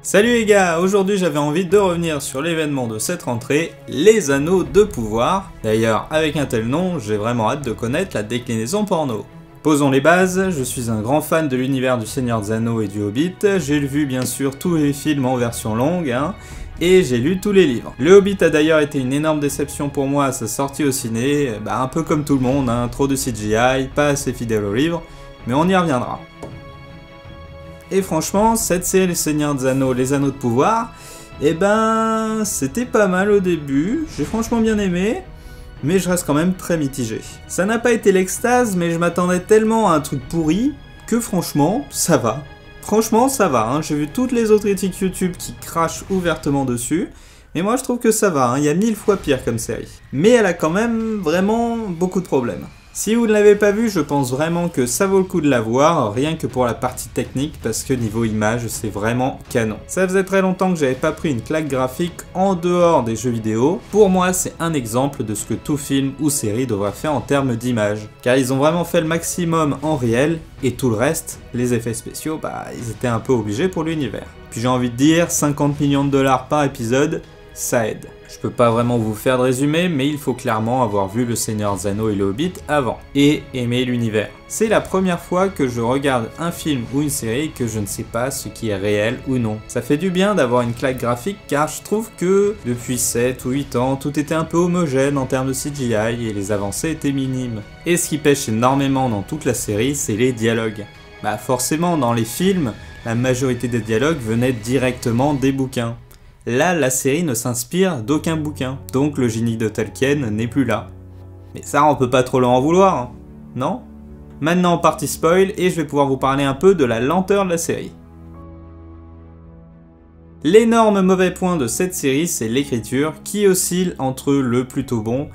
Salut les gars, aujourd'hui j'avais envie de revenir sur l'événement de cette rentrée, les Anneaux de Pouvoir. D'ailleurs, avec un tel nom, j'ai vraiment hâte de connaître la déclinaison porno. Posons les bases, je suis un grand fan de l'univers du Seigneur des Anneaux et du Hobbit, j'ai vu bien sûr tous les films en version longue, et j'ai lu tous les livres. Le Hobbit a d'ailleurs été une énorme déception pour moi à sa sortie au ciné, un peu comme tout le monde, trop de CGI, pas assez fidèle au livre, mais on y reviendra. Et franchement, cette série Les Seigneurs des Anneaux, les Anneaux de Pouvoir, c'était pas mal au début, j'ai franchement bien aimé, mais je reste quand même très mitigé. Ça n'a pas été l'extase, mais je m'attendais tellement à un truc pourri, que franchement, ça va. Franchement, ça va, j'ai vu toutes les autres critiques YouTube qui crachent ouvertement dessus, mais moi je trouve que ça va, il y a 1000 fois pire comme série. Mais elle a quand même vraiment beaucoup de problèmes. Si vous ne l'avez pas vu, je pense vraiment que ça vaut le coup de la voir, rien que pour la partie technique, parce que niveau image, c'est vraiment canon. Ça faisait très longtemps que j'avais pas pris une claque graphique en dehors des jeux vidéo. Pour moi, c'est un exemple de ce que tout film ou série devrait faire en termes d'image. Car ils ont vraiment fait le maximum en réel, et tout le reste, les effets spéciaux, ils étaient un peu obligés pour l'univers. Puis j'ai envie de dire, 50 millions de dollars par épisode, ça aide. Je peux pas vraiment vous faire de résumé, mais il faut clairement avoir vu Le Seigneur des Anneaux et Le Hobbit avant, et aimer l'univers. C'est la première fois que je regarde un film ou une série et que je ne sais pas ce qui est réel ou non. Ça fait du bien d'avoir une claque graphique car je trouve que depuis 7 ou 8 ans, tout était un peu homogène en termes de CGI et les avancées étaient minimes. Et ce qui pêche énormément dans toute la série, c'est les dialogues. Forcément, dans les films, la majorité des dialogues venaient directement des bouquins. Là, la série ne s'inspire d'aucun bouquin, donc le génie de Tolkien n'est plus là. Mais ça, on peut pas trop leur en vouloir, non? Maintenant, partie spoil, et je vais pouvoir vous parler un peu de la lenteur de la série. L'énorme mauvais point de cette série, c'est l'écriture, qui oscille entre le plutôt bon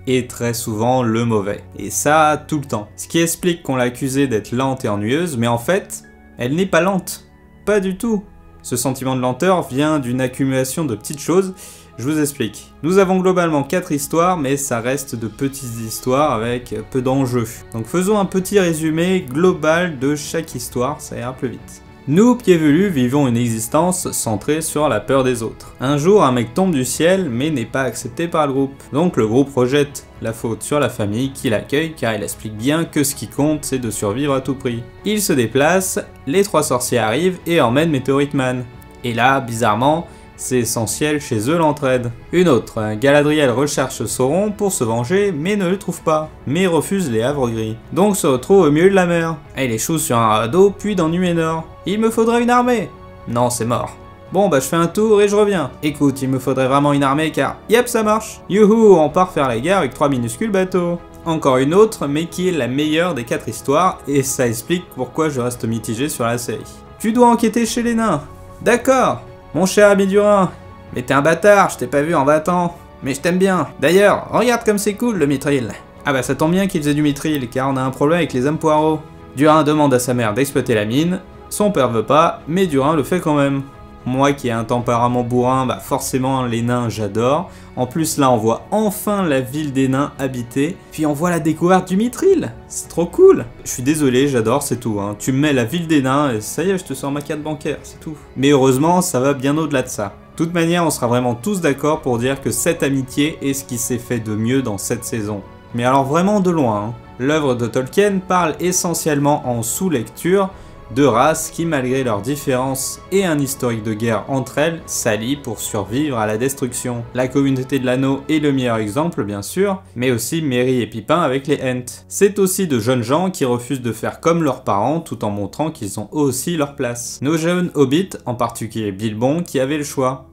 et très souvent le mauvais. Et ça, tout le temps. Ce qui explique qu'on l'a accusée d'être lente et ennuyeuse, mais en fait, elle n'est pas lente. Pas du tout. Ce sentiment de lenteur vient d'une accumulation de petites choses, je vous explique. Nous avons globalement 4 histoires, mais ça reste de petites histoires avec peu d'enjeux. Donc faisons un petit résumé global de chaque histoire, ça ira plus vite. Nous, pieds velus, vivons une existence centrée sur la peur des autres. Un jour, un mec tombe du ciel, mais n'est pas accepté par le groupe. Donc le groupe rejette la faute sur la famille qui l'accueille, car il explique bien que ce qui compte, c'est de survivre à tout prix. Il se déplace, les 3 sorciers arrivent et emmènent Meteorite Man. Et là, bizarrement, c'est essentiel chez eux l'entraide. Une autre, Galadriel recherche Sauron pour se venger, mais ne le trouve pas, mais refuse les havres gris. Donc se retrouve au milieu de la mer. Elle échoue sur un radeau, puis dans Numénor. Il me faudrait une armée. Non, c'est mort. Bon, je fais un tour et je reviens. Écoute, il me faudrait vraiment une armée car, yep, ça marche. Youhou, on part faire la guerre avec 3 minuscules bateaux. Encore une autre, mais qui est la meilleure des 4 histoires, et ça explique pourquoi je reste mitigé sur la série. Tu dois enquêter chez les nains. D'accord. Mon cher ami Durin, mais t'es un bâtard, je t'ai pas vu en 20 ans. Mais je t'aime bien. D'ailleurs, regarde comme c'est cool le mithril. Ah ça tombe bien qu'il faisait du mithril, car on a un problème avec les hommes poireaux. Durin demande à sa mère d'exploiter la mine, son père veut pas, mais Durin le fait quand même. Moi qui ai un tempérament bourrin, forcément les nains j'adore. En plus là on voit enfin la ville des nains habitée, puis on voit la découverte du mithril. C'est trop cool. Je suis désolé, j'adore, c'est tout. Tu me mets la ville des nains et ça y est, je te sors ma carte bancaire, c'est tout. Mais heureusement, ça va bien au-delà de ça. De toute manière, on sera vraiment tous d'accord pour dire que cette amitié est ce qui s'est fait de mieux dans cette saison. Mais alors vraiment de loin. L'œuvre de Tolkien parle essentiellement en sous-lecture, de races qui, malgré leurs différences et un historique de guerre entre elles, s'allient pour survivre à la destruction. La communauté de l'anneau est le meilleur exemple, bien sûr, mais aussi Merry et Pippin avec les Ents. C'est aussi de jeunes gens qui refusent de faire comme leurs parents tout en montrant qu'ils ont aussi leur place. Nos jeunes hobbits, en particulier Bilbon, qui avaient le choix.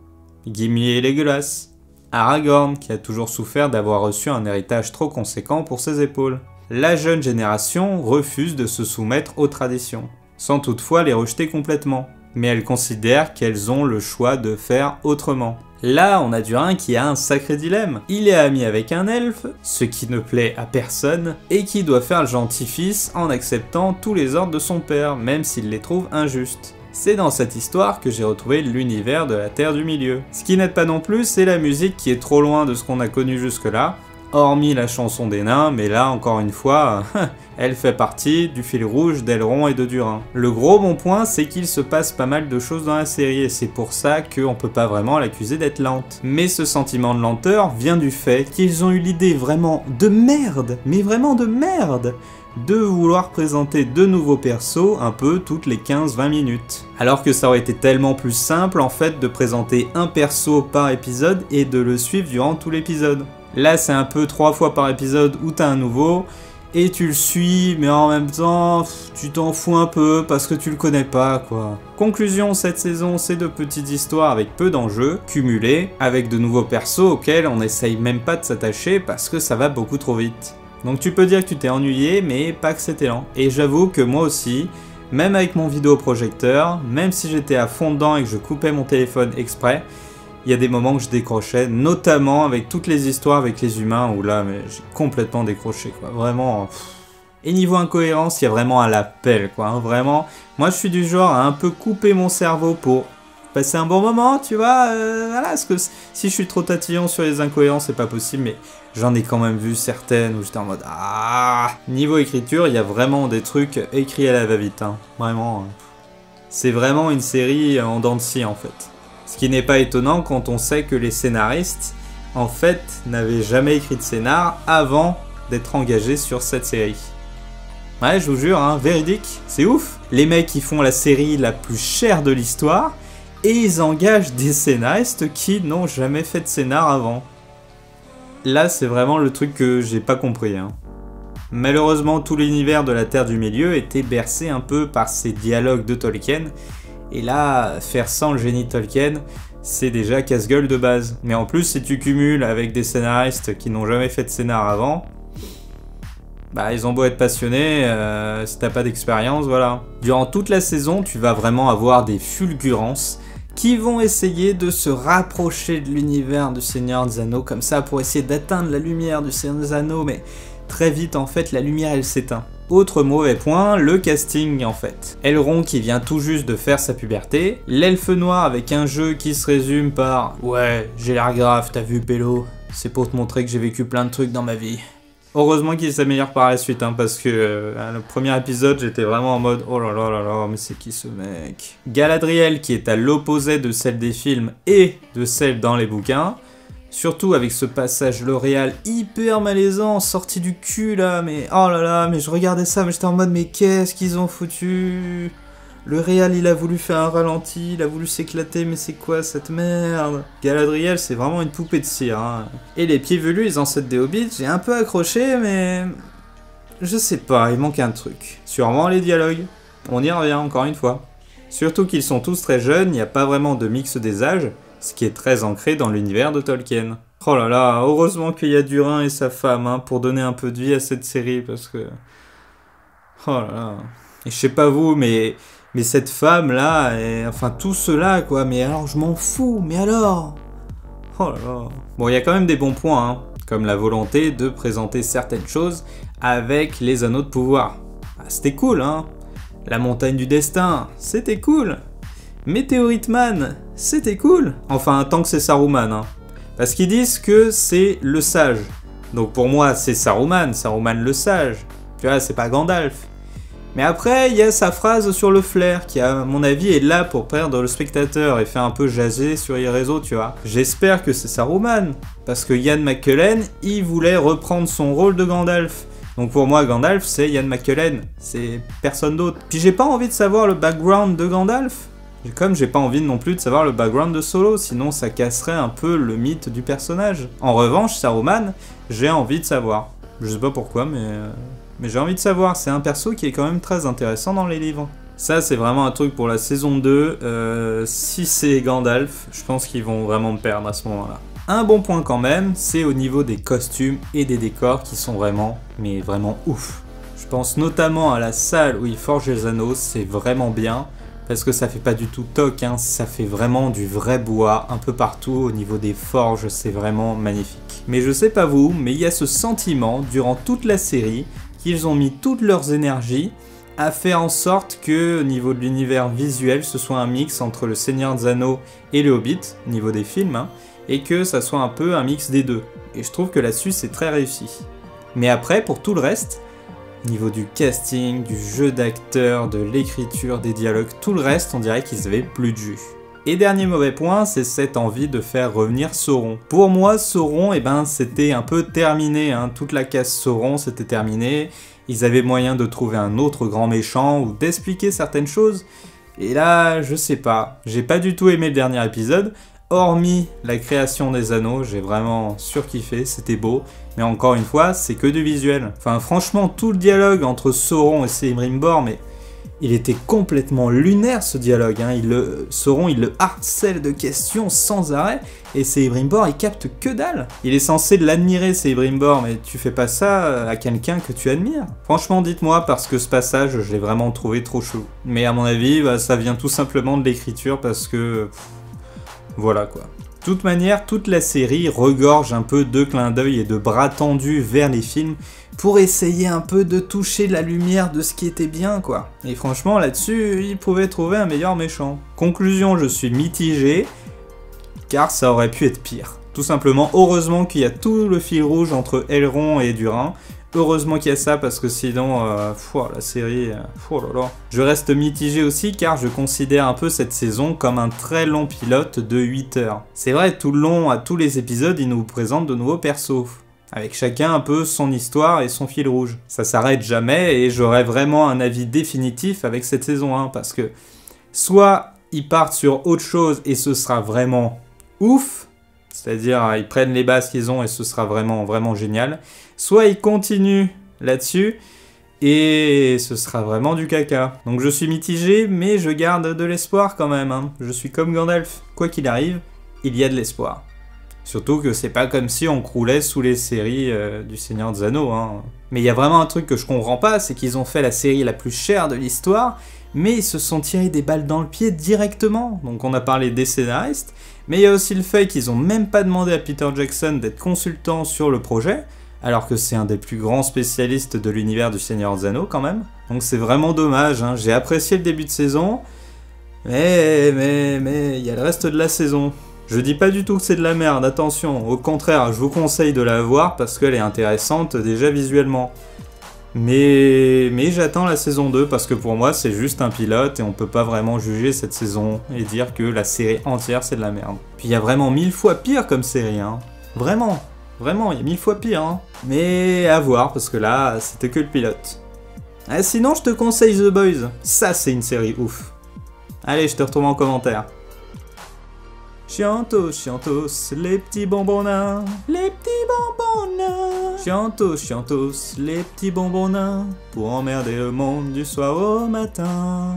Gimli et Legolas. Aragorn, qui a toujours souffert d'avoir reçu un héritage trop conséquent pour ses épaules. La jeune génération refuse de se soumettre aux traditions, sans toutefois les rejeter complètement, mais elles considèrent qu'elles ont le choix de faire autrement. Là, on a Durin qui a un sacré dilemme. Il est ami avec un elfe, ce qui ne plaît à personne, et qui doit faire le gentil fils en acceptant tous les ordres de son père, même s'il les trouve injustes. C'est dans cette histoire que j'ai retrouvé l'univers de la Terre du Milieu. Ce qui n'aide pas non plus, c'est la musique qui est trop loin de ce qu'on a connu jusque-là, hormis la chanson des nains, mais là encore une fois, elle fait partie du fil rouge d'Elrond et de Durin. Le gros bon point, c'est qu'il se passe pas mal de choses dans la série, et c'est pour ça qu'on peut pas vraiment l'accuser d'être lente. Mais ce sentiment de lenteur vient du fait qu'ils ont eu l'idée vraiment de merde, mais vraiment de merde, de vouloir présenter de nouveaux persos un peu toutes les 15-20 minutes. Alors que ça aurait été tellement plus simple en fait de présenter un perso par épisode et de le suivre durant tout l'épisode. Là c'est un peu 3 fois par épisode où t'as un nouveau, et tu le suis, mais en même temps, tu t'en fous un peu parce que tu le connais pas, quoi. Conclusion, cette saison, c'est de petites histoires avec peu d'enjeux, cumulées, avec de nouveaux persos auxquels on essaye même pas de s'attacher parce que ça va beaucoup trop vite. Donc tu peux dire que tu t'es ennuyé, mais pas que c'était lent. Et j'avoue que moi aussi, même avec mon vidéoprojecteur, même si j'étais à fond dedans et que je coupais mon téléphone exprès, il y a des moments que je décrochais, notamment avec toutes les histoires avec les humains, où là, mais j'ai complètement décroché, quoi. Vraiment. Et niveau incohérence, il y a vraiment un l'appel, quoi. Hein, vraiment. Moi, je suis du genre à un peu couper mon cerveau pour passer un bon moment, tu vois. Voilà, parce que si je suis trop tatillon sur les incohérences, c'est pas possible, mais j'en ai quand même vu certaines où j'étais en mode ah. Niveau écriture, il y a vraiment des trucs écrits à la va-vite, hein. Vraiment. C'est vraiment une série en dents de scie, en fait. Ce qui n'est pas étonnant quand on sait que les scénaristes, en fait, n'avaient jamais écrit de scénar avant d'être engagés sur cette série. Ouais, je vous jure, hein, véridique, c'est ouf. Les mecs, ils font la série la plus chère de l'histoire, et ils engagent des scénaristes qui n'ont jamais fait de scénar avant. Là, c'est vraiment le truc que j'ai pas compris, hein. Malheureusement, tout l'univers de la Terre du Milieu était bercé un peu par ces dialogues de Tolkien, et là, faire sans le génie de Tolkien, c'est déjà casse-gueule de base. Mais en plus, si tu cumules avec des scénaristes qui n'ont jamais fait de scénar avant, bah ils ont beau être passionnés, si t'as pas d'expérience, voilà. Durant toute la saison, tu vas vraiment avoir des fulgurances qui vont essayer de se rapprocher de l'univers du Seigneur des Anneaux, comme ça, pour essayer d'atteindre la lumière du Seigneur des Anneaux, mais très vite, en fait, la lumière, elle s'éteint. Autre mauvais point, le casting en fait. Elrond qui vient tout juste de faire sa puberté, l'elfe noir avec un jeu qui se résume par « Ouais, j'ai l'air grave, t'as vu Pélo? C'est pour te montrer que j'ai vécu plein de trucs dans ma vie. » Heureusement qu'il s'améliore par la suite, hein, parce que le premier épisode, j'étais vraiment en mode « Oh là là là là, mais c'est qui ce mec ?» Galadriel qui est à l'opposé de celle des films et de celle dans les bouquins. Surtout avec ce passage L'Oréal hyper malaisant, sorti du cul là, mais oh là là, mais je regardais ça, mais j'étais en mode mais qu'est-ce qu'ils ont foutu? Le réal il a voulu faire un ralenti, il a voulu s'éclater, mais c'est quoi cette merde? Galadriel c'est vraiment une poupée de cire, hein. Et les pieds velus, les ancêtres des hobbits, j'ai un peu accroché, mais je sais pas, il manque un truc. Sûrement les dialogues, on y revient encore une fois. Surtout qu'ils sont tous très jeunes, il n'y a pas vraiment de mix des âges, ce qui est très ancré dans l'univers de Tolkien. Oh là là, heureusement qu'il y a Durin et sa femme, hein, pour donner un peu de vie à cette série, parce que... Oh là là... Et je sais pas vous, mais cette femme-là, enfin tout cela, quoi, mais alors je m'en fous, mais alors... Oh là là... Bon, il y a quand même des bons points, hein, comme la volonté de présenter certaines choses avec les anneaux de pouvoir. Ah, c'était cool, hein. La montagne du destin, c'était cool. Météorite Man, c'était cool. Enfin, tant que c'est Saruman, hein. Parce qu'ils disent que c'est le sage. Donc pour moi, c'est Saruman le sage. Tu vois, c'est pas Gandalf. Mais après, il y a sa phrase sur le flair, qui à mon avis est là pour perdre le spectateur et faire un peu jaser sur les réseaux, tu vois. J'espère que c'est Saruman. Parce que Ian McKellen, il voulait reprendre son rôle de Gandalf. Donc pour moi, Gandalf, c'est Ian McKellen. C'est personne d'autre. Puis j'ai pas envie de savoir le background de Gandalf. Comme j'ai pas envie non plus de savoir le background de Solo, sinon ça casserait un peu le mythe du personnage. En revanche, Saruman, j'ai envie de savoir. Je sais pas pourquoi, mais j'ai envie de savoir. C'est un perso qui est quand même très intéressant dans les livres. Ça, c'est vraiment un truc pour la saison 2. Si c'est Gandalf, je pense qu'ils vont vraiment me perdre à ce moment-là. Un bon point quand même, c'est au niveau des costumes et des décors qui sont vraiment, mais vraiment ouf. Je pense notamment à la salle où ils forgent les anneaux, c'est vraiment bien. Parce que ça fait pas du tout toc, hein, ça fait vraiment du vrai bois un peu partout au niveau des forges, c'est vraiment magnifique. Mais je sais pas vous, mais il y a ce sentiment durant toute la série qu'ils ont mis toutes leurs énergies à faire en sorte que, au niveau de l'univers visuel, ce soit un mix entre le Seigneur des Anneaux et le Hobbit, au niveau des films, hein, et que ça soit un peu un mix des deux. Et je trouve que là-dessus, c'est très réussi. Mais après, pour tout le reste, au niveau du casting, du jeu d'acteurs, de l'écriture, des dialogues, tout le reste, on dirait qu'ils avaient plus de jus. Et dernier mauvais point, c'est cette envie de faire revenir Sauron. Pour moi, Sauron, c'était un peu terminé, hein. Toute la case Sauron, c'était terminé. Ils avaient moyen de trouver un autre grand méchant ou d'expliquer certaines choses. Et là, je sais pas. J'ai pas du tout aimé le dernier épisode. Hormis la création des anneaux, j'ai vraiment surkiffé, c'était beau. Mais encore une fois, c'est que du visuel. Enfin, franchement, tout le dialogue entre Sauron et Celebrimbor, mais il était complètement lunaire ce dialogue. Hein. Sauron, il le harcèle de questions sans arrêt, et Celebrimbor, il capte que dalle. Il est censé l'admirer, Celebrimbor, mais tu fais pas ça à quelqu'un que tu admires. Franchement, dites-moi, parce que ce passage, je l'ai vraiment trouvé trop chaud. Mais à mon avis, ça vient tout simplement de l'écriture, parce que... voilà quoi. De toute manière, toute la série regorge un peu de clins d'œil et de bras tendus vers les films pour essayer un peu de toucher la lumière de ce qui était bien, quoi. Et franchement, là-dessus, ils pouvaient trouver un meilleur méchant. Conclusion, je suis mitigé, car ça aurait pu être pire. Tout simplement, heureusement qu'il y a tout le fil rouge entre Elrond et Durin. Heureusement qu'il y a ça, parce que sinon, la série... oh là là. Je reste mitigé aussi, car je considère un peu cette saison comme un très long pilote de 8 heures. C'est vrai, tout le long, à tous les épisodes, ils nous présentent de nouveaux persos, avec chacun un peu son histoire et son fil rouge. Ça s'arrête jamais, et j'aurai vraiment un avis définitif avec cette saison 1, parce que soit ils partent sur autre chose, et ce sera vraiment ouf, c'est-à-dire ils prennent les bases qu'ils ont, et ce sera vraiment, vraiment génial. Soit ils continuent là-dessus, et ce sera vraiment du caca. Donc je suis mitigé, mais je garde de l'espoir quand même. Hein. Je suis comme Gandalf. Quoi qu'il arrive, il y a de l'espoir. Surtout que c'est pas comme si on croulait sous les séries du Seigneur des Anneaux. Hein. Mais il y a vraiment un truc que je comprends pas, c'est qu'ils ont fait la série la plus chère de l'histoire, mais ils se sont tirés des balles dans le pied directement. Donc on a parlé des scénaristes, mais il y a aussi le fait qu'ils ont même pas demandé à Peter Jackson d'être consultant sur le projet, alors que c'est un des plus grands spécialistes de l'univers du Seigneur des Anneaux quand même. Donc c'est vraiment dommage, hein. J'ai apprécié le début de saison, mais il y a le reste de la saison. Je dis pas du tout que c'est de la merde, attention, au contraire, je vous conseille de la voir parce qu'elle est intéressante déjà visuellement. Mais j'attends la saison 2 parce que pour moi c'est juste un pilote et on peut pas vraiment juger cette saison et dire que la série entière c'est de la merde. Puis il y a vraiment 1000 fois pire comme série, hein. Vraiment, il y a 1000 fois pire, hein. Mais à voir parce que là c'était que le pilote. Ah, sinon je te conseille The Boys, ça c'est une série ouf. Allez, je te retrouve en commentaire. Chiantos, chiantos, les petits bonbons les petits bonbons Chiantos, chiantos, les petits bonbons pour emmerder le monde du soir au matin.